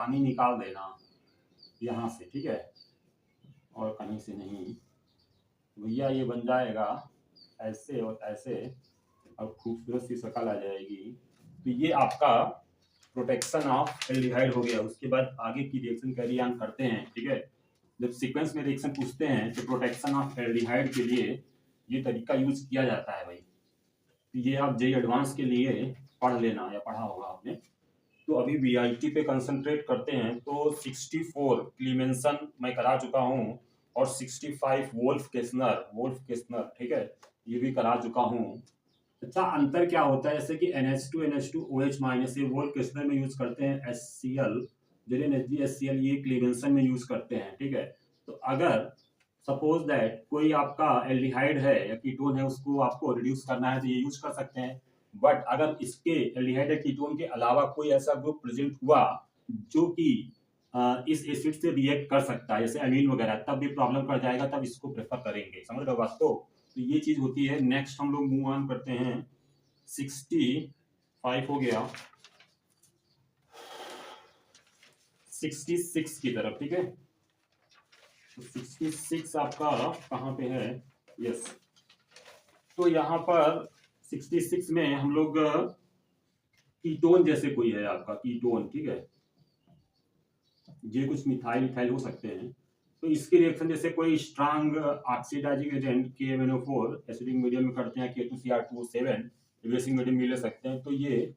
पानी निकाल देना यहाँ से, ठीक है, और कहीं से नहीं। भैया ये बन जाएगा ऐसे और ऐसे, और खूबसूरत सी शक्ल आ जाएगी। तो ये आपका प्रोटेक्शन ऑफ एल्डिहाइड हो गया। उसके बाद आगे की रिएक्शन कैरी ऑन करते हैं, ठीक है। जब सीक्वेंस में रिएक्शन पूछते हैं तो प्रोटेक्शन ऑफ एल्डिहाइड के लिए ये तरीका यूज किया जाता है भाई। तो ये आप जेई एडवांस के लिए पढ़ लेना, या पढ़ा होगा आपने। तो अभी वीआईटी पे कंसंट्रेट करते हैं। तो 64 क्लीमेंसन मैं करा चुका हूँ, और 65 वोल्फ केस्नर, ठीक है, ये भी करा चुका हूँ। अच्छा, अंतर क्या होता है, जैसे कि NH2 ये वोल्फ केस्नर में यूज करते हैं, HCl HCl ये क्लीमेंसन में यूज करते हैं, ठीक है। तो अगर सपोज दैट कोई आपका एल्डिहाइड है या कीटोन है, उसको आपको रिड्यूस करना है तो ये यूज कर सकते हैं। बट अगर इसके एल्डिहाइड या कीटोन के अलावा कोई ऐसा ग्रुप प्रेजेंट हुआ जो कि इस एसिड से रिएक्ट कर सकता है, जैसे अमीन वगैरह, तब भी प्रॉब्लम कर जाएगा, तब इसको प्रेफर करेंगे। समझ रहे हो बात को? तो ये चीज होती है। नेक्स्ट हम लोग मूव ऑन करते हैं। 65 हो गया, 66 की तरफ, ठीक है। तो 66 आपका कहाँ पे है? यस, तो यहाँ पर 66 में हम लोग कीटोन जैसे कोई है आपका कीटोन, ठीक है, ये कुछ मिथाइल इथाइल हो सकते हैं। तो इसके रिएक्शन जैसे कोई strong oxidising agent KMnO4 acidic medium में करते हैं, K2Cr2O7 बेसिक मीडियम में ले सकते हैं। तो ये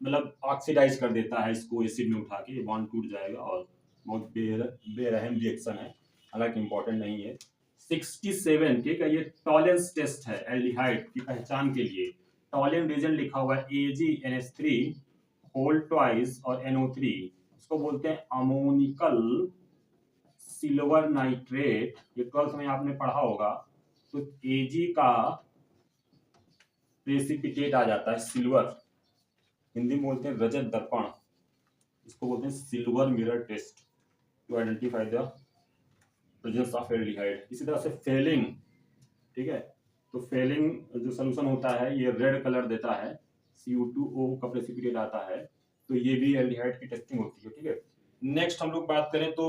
मतलब ऑक्सीडाइज कर देता है इसको एसिड में उठा के, ये बॉन्ड टूट जाएगा, और बहुत बेरहम रिएक्शन है, हालांकि इंपॉर्टेंट नहीं है। 67, ठीक है, ये टॉलेंस टेस्ट है एल्डिहाइड की पहचान के लिए। टॉलेंट रीजन लिखा हुआ है AgNH3 होल ट्वाइस और NO3, इसको बोलते हैं अमोनिकल सिल्वर नाइट्रेट। ये 12th में आपने पढ़ा होगा। तो Ag का प्रेसिपिटेट आ जाता है सिल्वर, हिंदी में बोलते हैं रजत दर्पण, इसको बोलते हैं silver mirror test to identify the presence of aldehyde. इसी तरह से फेलिंग, ठीक है, तो फेलिंग जो सोल्यूशन होता है ये रेड कलर देता है, CO2O का प्रेसिपिटेट आता है। तो ये भी एल्डिहाइड की टेस्टिंग होती है, ठीक है। नेक्स्ट हम लोग बात करें तो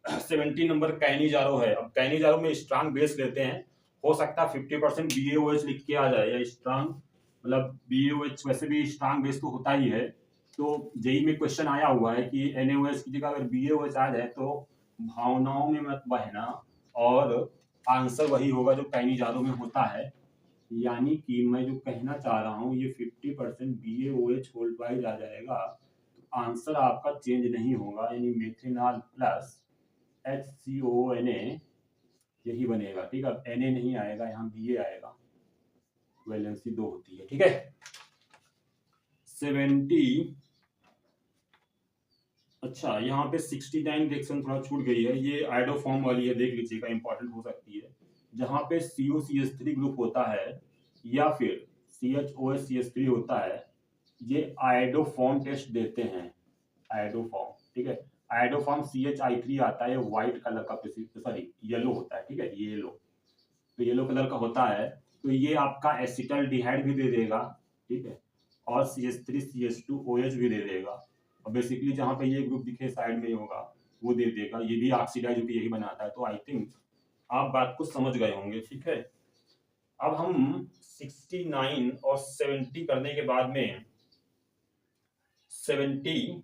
17 नंबर कैनिजारो है। अब कैनिजारो में स्ट्रांग बेस लेते हैं, हो सकता है 50% BaOH लिख के आ जाए, या स्ट्रांग मतलब BaOH वैसे भी स्ट्रांग बेस तो होता ही है। तो जेई में क्वेश्चन आया हुआ है कि NaOH की जगह अगर BaOH आ जाए तो भावनाओं में मत बहना, और आंसर वही होगा जो कैनिजारो में होता है। यानी कि मैं जो कहना चाह रहा हूँ, ये 50% BaOH होल ट्वाइस आ जाएगा, तो आंसर आपका चेंज नहीं होगा, यानी मेथेनॉल प्लस HCONA यही बनेगा, ठीक है। Na नहीं आएगा, यहाँ Ba आएगा, वैलेंसी 2 होती है, ठीक है। 70, अच्छा यहाँ पे 69 रिएक्शन थोड़ा छूट गई है, ये आइडोफॉर्म वाली है, देख लीजिएगा, इंपॉर्टेंट हो सकती है। जहाँ पे COCH3 ग्रुप होता है या फिर CHOSCH3 होता है, ये आइडोफॉर्म टेस्ट देते हैं, आइडोफॉर्म, ठीक है। आइडोफॉर्म CHI3 आता है, व्हाइट कलर का, सॉरी येलो होता है, ठीक है, येलो, तो येलो कलर का होता है। तो ये आपका एसिटल्डिहाइड भी दे देगा, ठीक है, और CH3CH2OH भी दे देगा। और बेसिकली जहाँ पे ये ग्रुप दिखे साइड में ही होगा वो दे देगा, ये भी ऑक्सीडाइज होकर यही बनाता है। तो आई थिंक आप बात को समझ गए होंगे, ठीक है। अब हम 69 और 70 करने के बाद में 71,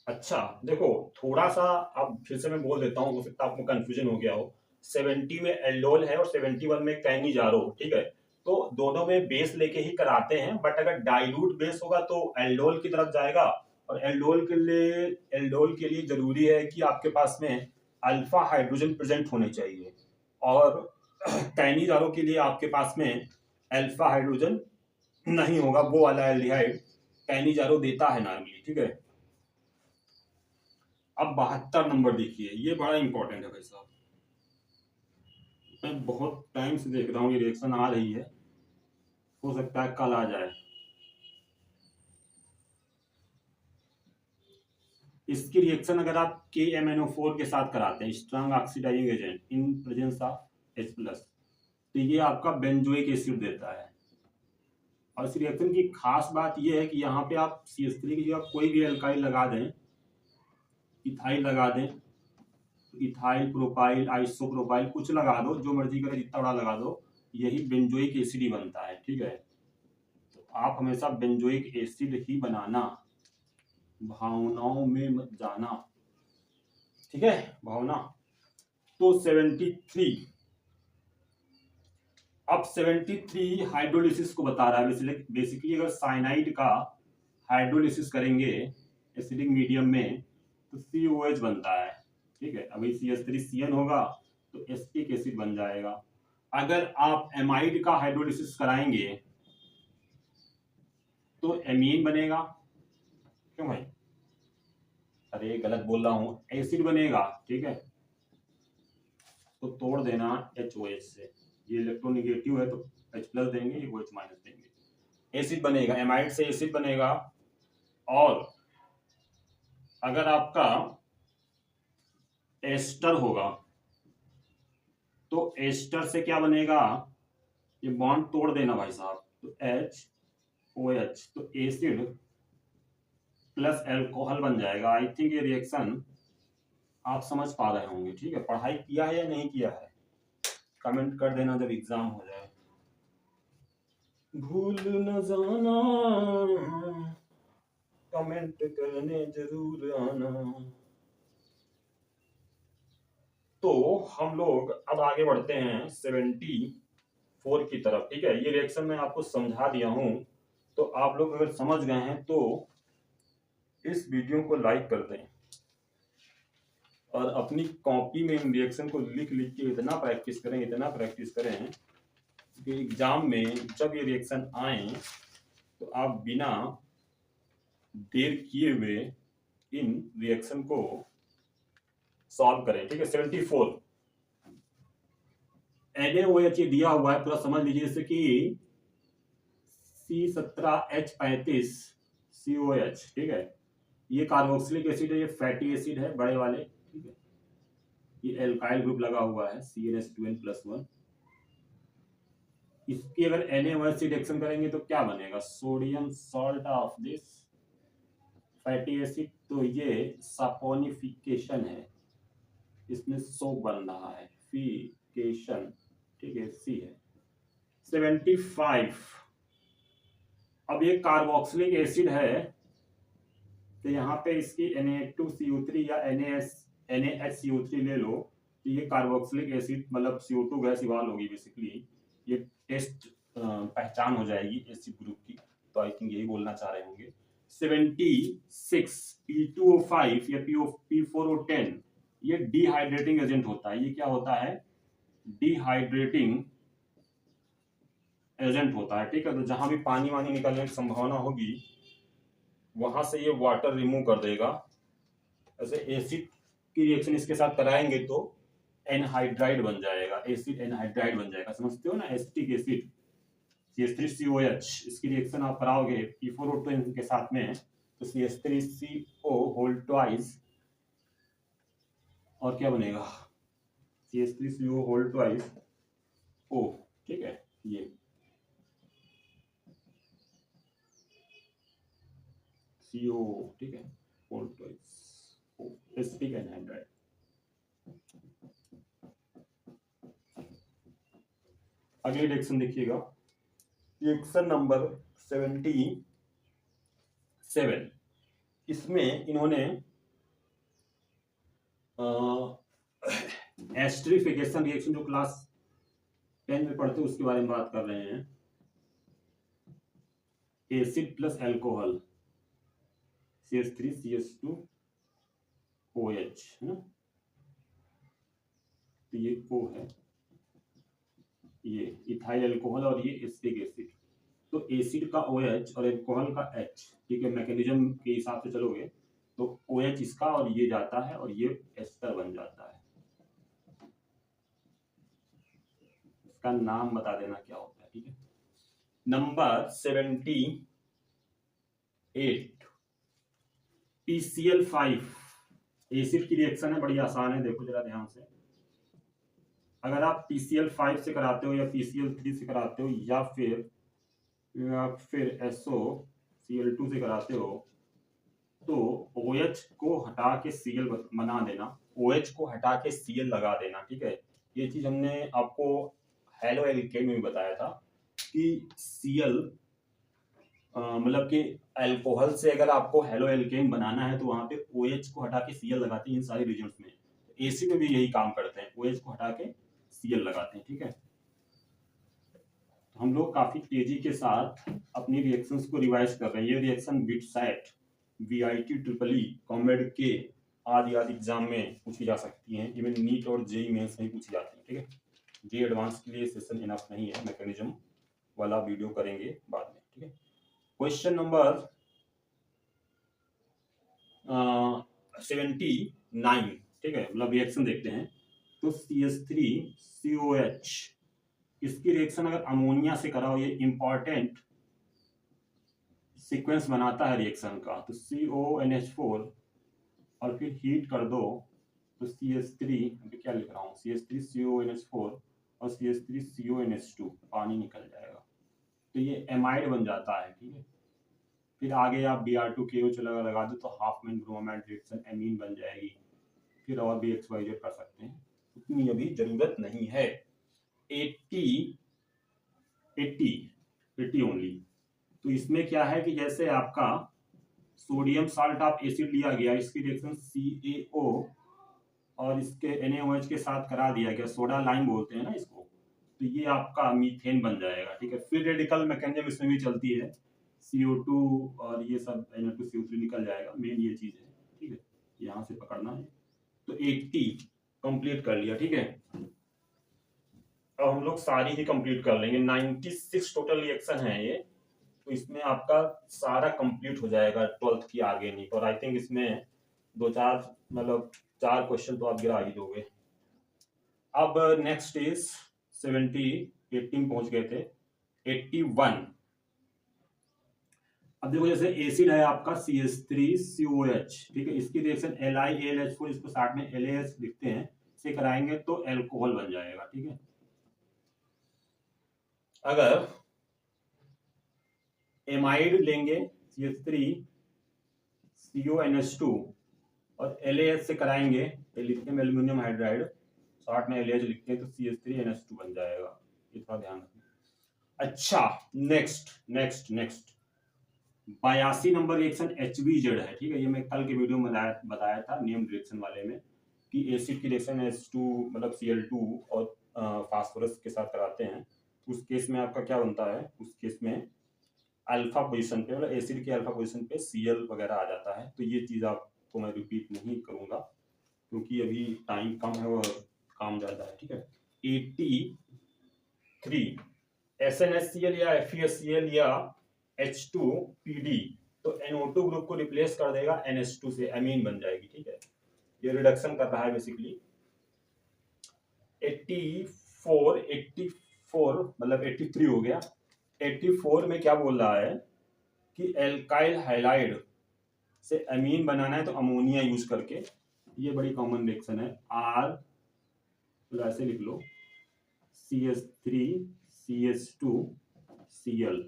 अच्छा देखो, थोड़ा सा अब फिर से मैं बोल देता हूँ, हो सकता है आपको कंफ्यूजन हो गया हो। 70 में एल्डोल है और 71 में कैनिजारो, ठीक है। तो दोनों में बेस लेके ही कराते हैं, बट अगर डाइल्यूट बेस होगा तो एल्डोल की तरफ जाएगा। और एल्डोल के लिए जरूरी है कि आपके पास में अल्फा हाइड्रोजन प्रेजेंट होने चाहिए, और कैनिजारो के लिए आपके पास में अल्फा हाइड्रोजन नहीं होगा, वो वाला एल्डिहाइड कैनिजारो देता है नॉर्मली, ठीक है। अब 72 नंबर देखिए, ये बड़ा इंपॉर्टेंट है भाई साहब, मैं बहुत टाइम से देख रहा हूँ ये रिएक्शन आ रही है, हो सकता है कल आ जाए। इसकी रिएक्शन अगर आप KMnO4 के साथ कराते हैं, strong oxidising agent in presence of H+, तो ये आपका बेंजोइक एसिड देता है, और इस रिएक्शन की खास बात यह है कि यहाँ पे आप CH3 की जगह कोई भी एल्काइल लगा दें, इथाइल लगा दें, इथाइल, प्रोपाइल, आइसोप्रोपाइल, कुछ लगा दो, जो मर्जी करे, जितना बड़ा लगा दो, यही बेंजोइक एसिड ही बनता है। ठीक है, तो आप हमेशा बेंजोइक एसिड ही बनाना, भावनाओं में मत जाना। ठीक है, भावना। तो 73, अब 73 हाइड्रोलिसिस को बता रहा है। बेसिकली अगर साइनाइड का हाइड्रोलिसिस करेंगे एसिडिक मीडियम में तो COH बनता है। ठीक है, अभी CH3CN होगा तो एसिटिक एसिड बन जाएगा। अगर आप एमाइड का हाइड्रोलिसिस कराएंगे तो एमीन बनेगा। क्यों भाई, अरे गलत बोल रहा हूं, एसिड बनेगा। ठीक है, तो तोड़ देना HOH से, ये इलेक्ट्रोनेगेटिव है तो H+ देंगे, ये OH- देंगे, एसिड बनेगा, एमाइड से एसिड बनेगा। और अगर आपका एस्टर होगा तो एस्टर से क्या बनेगा, ये बॉन्ड तोड़ देना भाई साहब, तो HOH, तो एसिड प्लस एल्कोहल बन जाएगा। आई थिंक ये रिएक्शन आप समझ पा रहे होंगे। ठीक है, पढ़ाई किया है या नहीं किया है, कमेंट कर देना जब एग्जाम हो जाए। भूल न जाना, कमेंट करने जरूर आना। तो हम लोग अब आगे बढ़ते हैं 74 की तरफ। ठीक है, ये रिएक्शन मैं आपको समझा दिया हूं, तो आप लोग अगर समझ गए हैं तो इस वीडियो को लाइक कर दें और अपनी कॉपी में इन रिएक्शन को लिख लिख के इतना प्रैक्टिस करें, इतना प्रैक्टिस करें कि एग्जाम में जब ये रिएक्शन आए तो आप बिना देर किए हुए इन रिएक्शन को सॉल्व करें। ठीक है, 74 NaOH ये दिया हुआ है, पूरा समझ लीजिए। जैसे कि C17H35 COH। ठीक है, ये कार्बोक्सिलिक एसिड है, ये फैटी एसिड है बड़े वाले। ठीक है, ये एल्काइल ग्रुप लगा हुआ है CnH2n+1। इसकी अगर NaOH से रिएक्शन करेंगे तो क्या बनेगा, sodium salt of this fatty acid, तो ये सपोनिफिकेशन है, इसमें सोप बन रहा है, फिकेशन। ठीक है, C है। 75, अब ये कार्बोक्सिलिक एसिड है तो यहाँ पे इसकी Na2CO3 या NaHCO3 ले लो, तो ये कार्बोक्सिलिक एसिड मतलब CO2 गैस इवाल होगी बेसिकली। ये टेस्ट पहचान हो जाएगी एसिड ग्रुप की, तो आई थिंक यही बोलना चाह रहे होंगे। 76 P2O5 या P4O10, ये डिहाइड्रेटिंग एजेंट होता है। ये क्या होता है, डिहाइड्रेटिंग एजेंट होता है। ठीक है, तो जहां भी पानी वानी निकलने की संभावना होगी वहां से ये वाटर रिमूव कर देगा। ऐसे एसिड की रिएक्शन इसके साथ कराएंगे तो एनहाइड्राइड बन जाएगा, एसिड एनहाइड्राइड बन जाएगा। समझते हो ना, एसिटिक एसिड CH3COH, इसकी रिएक्शन आप कराओगे P4O2 के साथ में तो CH3CO होल ट्वाइस, और क्या बनेगा, CH3CO होल ट्वाइस O। ठीक है, ये CO। ठीक है, whole twice O, acetic anhydride. अगली रिएक्शन देखिएगा, रिएक्शन नंबर 77। इसमें इन्होंने एस्टरिफिकेशन रिएक्शन जो क्लास 10 में पढ़ते हैं उसके बारे में बात कर रहे हैं। एसिड प्लस एल्कोहल CH3CH2OH है ना, तो ये O है, ये इथाइल अल्कोहल और ये एसिटिक एसिड। तो एसिड का OH और अल्कोहल का H। ठीक है, मैकेनिज्म के हिसाब से चलोगे तो OH इसका और ये जाता है और ये एस्टर बन जाता है। इसका नाम बता देना क्या होता है। ठीक है, नंबर 78 PCl5 एसिड की रिएक्शन है, बड़ी आसान है, देखो जरा ध्यान से। अगर आप PCl5 से कराते हो या PCl3 से कराते हो या फिर आप फिर SOCl2 से कराते हो तो OH को हटा के Cl बना देना, OH को हटा के Cl लगा देना, ठीक है। ये चीज हमने आपको हेलो एल्केन में भी बताया था कि Cl मतलब कि अल्कोहल से अगर आपको हेलो एल्केन बनाना है तो वहां पे OH को हटा के Cl लगाते हैं इन सारे रीजन्स में। एसिड में भी यही काम करते हैं, OH को हटा के Cl लगाते हैं, ठीक है। हम लोग काफी तेजी के साथ अपनी रिएक्शंस को रिवाइज कर रहे हैं। ये reaction BITSAT, VIT, triple E, COMEDK आदि आदि एग्जाम में पूछी जा सकती हैं, इवन नीट और जेई मेंस में पूछी जाती है, ठीक है। जे एडवांस के लिए सेशन इनफ नहीं है, मैकेनिज्म वाला वीडियो करेंगे बाद में, ठीक है। क्वेश्चन नंबर 79, ठीक है, मतलब रिएक्शन देखते हैं। तो CH3COH, इसकी रिएक्शन अगर अमोनिया से कराओ, ये इंपॉर्टेंट सीक्वेंस बनाता है रिएक्शन का। तो CONH4 और फिर हीट कर दो तो CH3, क्या लिख रहा हूँ, CH3CONH4 और CH3CONH2, पानी निकल जाएगा तो ये एमाइड बन जाता है, ठीक है। फिर आगे आप Br2KO लगा दो तो half man bromide reaction amine बन जाएगी। फिर और भी XYZ कर सकते हैं, उतनी अभी जरूरत नहीं है। 80 ओनली। तो इसमें क्या है कि जैसे आपका सोडियम साल्ट आप एसिड लिया गया, इसकी रिएक्शन CaO और इसके NaOH के साथ करा दिया गया, सोडा लाइम बोलते हैं ना इसको, तो ये आपका मीथेन बन जाएगा, ठीक है। फिर रेडिकल मैकेनिज्म इसमें भी चलती है, CO2 और ये सब Na2CO3 निकल जाएगा, मेन ये चीज है, ठीक है। यहाँ से पकड़ना है। तो 80 कंप्लीट कर लिया, ठीक है। अब हम लोग सारी ही कंप्लीट कर लेंगे, 96 टोटल रिएक्शन है ये, तो इसमें आपका सारा कंप्लीट हो जाएगा 12th की ऑर्गेनिक। और आई थिंक इसमें 2-4 मतलब 4 क्वेश्चन तो आप गिरा ही दोगे। अब नेक्स्ट इज 70, 18 पहुंच गए थे, 81। अब देखो जैसे एसिड है आपका CH3COH, ठीक है, इसकी रिएक्शन LiAlH4, इसको साथ में LAH लिखते हैं, से कराएंगे तो एल्कोहल बन जाएगा, ठीक है। अगर एमाइड लेंगे CH3CONH2 और LAH से कराएंगे, लिथियम एल्यूमिनियम हाइड्राइड, साथ में LAH लिखते हैं तो CH3NH2 बन जाएगा, ये थोड़ा ध्यान रखना। अच्छा, नेक्स्ट 82 नंबर रिएक्शन HBZ है, ठीक है। ये मैं कल के वीडियो में बताया था नेम रिएक्शन वाले में कि एसिड की रिएक्शन H2 मतलब Cl2 और फास्फोरस के साथ कराते हैं, उस केस में आपका क्या बनता है, उस केस में अल्फा पोजीशन पे, मतलब एसिड के अल्फा पोजीशन पे Cl वगैरह आ जाता है। तो ये चीज आपको मैं रिपीट नहीं करूंगा क्योंकि अभी टाइम कम है और काम ज्यादा है, ठीक है। 83 SnHCl या FeSCl या H2PD, तो NO2 ग्रुप को रिप्लेस कर देगा NH2 से, एमीन बन जाएगी, ठीक है। ये रिडक्शन कर रहा है बेसिकली। 84 मतलब 83 हो गया। 84 में क्या बोल रहा है कि एल्काइल हाइलाइड से एमीन बनाना है तो अमोनिया यूज करके, ये बड़ी कॉमन रिएक्शन है। R तो ऐसे लिख लो CH3CH2Cl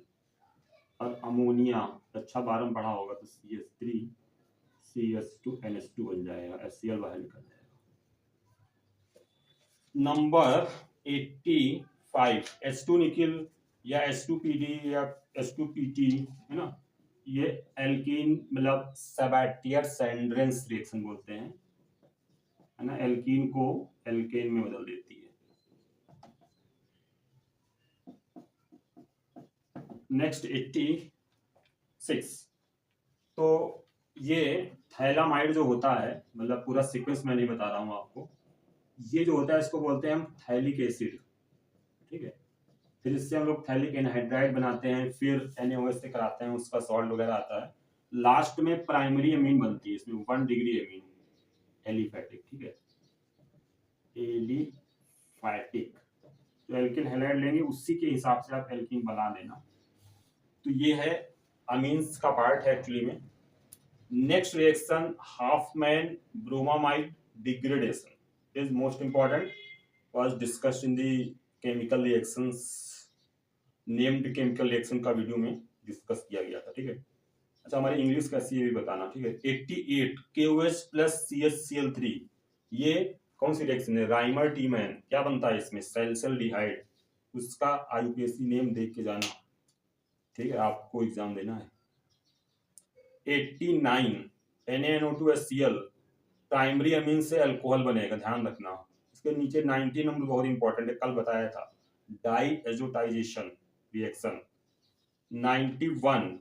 और अमोनिया, अच्छा बारम पढ़ा होगा तो CH3CH2NH2 बन जाएगा, HCl बाहर निकल जाएगा। नंबर 85 H2 निकिल या H2PD या H2PT है ना, ये एल्कीन मतलब सबाटियर सैंड्रेंस रिएक्शन बोलते हैं, है ना, एल्कीन को एल्केन में बदल देती है। नेक्स्ट 86, तो ये थैलामाइड जो होता है, मतलब पूरा सीक्वेंस मैं नहीं बता रहा हूं आपको, ये जो होता है इसको बोलते हैं हम थैलिक एसिड, ठीक है। फिर इससे हम लोग थैलिक एनहाइड्राइड बनाते हैं, फिर NaOH से कराते हैं, उसका सॉल्ट वगैरह आता है, लास्ट में प्राइमरी अमीन बनती है, इसमें 1 डिग्री अमीन एलिफैटिक, ठीक है, एलिफैटिक। तो एल्किल हैलाइड लेंगे, उसी के हिसाब से आप एल्कीन बना लेना। तो ये है अमीन्स का पार्ट है एक्चुअली में। Next reaction Hopman bromamide degradation is most important, was discussed in the chemical reactions named chemical reaction का वीडियो में डिस्कस किया गया था, ठीक है। अच्छा, हमारी इंग्लिश कैसी है ये भी बताना, ठीक है। 88 KOH प्लस CHCl3, ये कौन सी रिएक्शन है? राइमर टीमैन। क्या बनता है इसमें? सैलिसल्डिहाइड। उसका IUPAC नेम देख के जाना, ठीक है, आपको एग्जाम देना है। 89 NaNO2HCl, प्राइमरी अमीन से अल्कोहल बनेगा, ध्यान रखना। इसके नीचे 90 नंबर बहुत इंपॉर्टेंट है, कल बताया था, डाई एजोटाइजेशन रिएक्शन। 91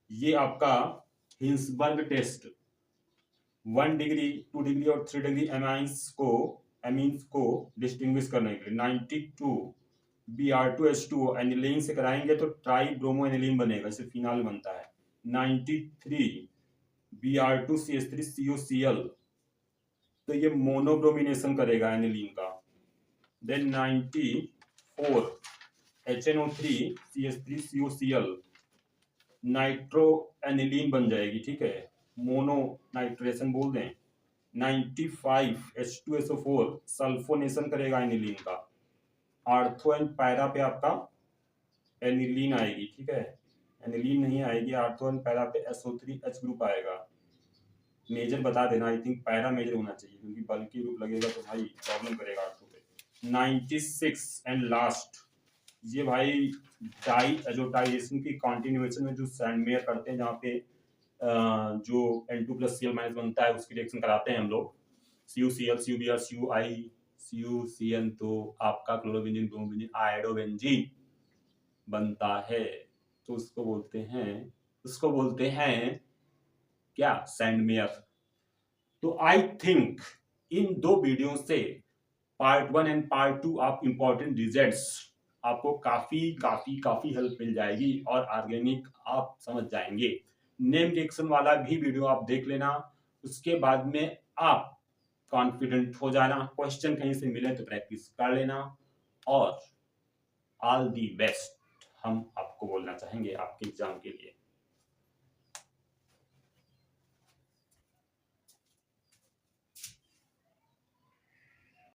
ये आपका हिंसबर्ग टेस्ट, 1 डिग्री 2 डिग्री और 3 डिग्री एमीन्स को डिस्टिंग्विश करने के लिए। 92 Br2H2O एनिलीन से कराएंगे तो ट्राई ब्रोमो एनिलीन बनेगा, जैसे फिनाल बनता है। 93 Br2CH3COCl, तो ये मोनोब्रोमिनेशन करेगा एनिलीन का। देन 94 HNO3CH3COCl, नाइट्रो एनिलीन बन जाएगी, ठीक है, मोनो नाइट्रेशन बोल दें। 95 H2SO4 सल्फोनेशन करेगा एनिलीन का। आर्थो एंड पैरा पे आपका एनिलीन आएगी, ठीक है, एनिलीन नहीं आएगी, आर्थो एंड पैरा पे SO3H ग्रुप आएगा। मेजर बता देना, आई थिंक पैरा मेजर होना चाहिए, क्योंकि बल्कि ग्रुप लगेगा तो भाई प्रॉब्लम करेगा आर्थो पे। 96 एंड लास्ट, ये भाई डाई एजोटाइजेशन की कॉन्टिन्यूएशन में जो सैंडमेयर करते हैं, जहाँ पे जो N2+Cl- बनता है, उसकी रिएक्शन कराते हैं हम लोग। CuCl, CuBr, CuI, CuCN, तो आपका क्लोरोबेंजीन ब्रोमोबेंजीन आयोडोबेंजीन बनता है, तो उसको बोलते हैं क्या? सैंडमेयर। तो आई थिंक इन 2 वीडियो से पार्ट 1 एंड पार्ट 2 आप इंपॉर्टेंट रिजल्ट्स आपको काफी काफी काफी हेल्प मिल जाएगी और ऑर्गेनिक आप समझ जाएंगे। नेम रिएक्शन वाला भी वीडियो आप देख लेना, उसके बाद में आप कॉन्फिडेंट हो जाना। क्वेश्चन कहीं से मिले तो प्रैक्टिस कर लेना, और ऑल दी बेस्ट हम आपको बोलना चाहेंगे आपके एग्जाम के लिए।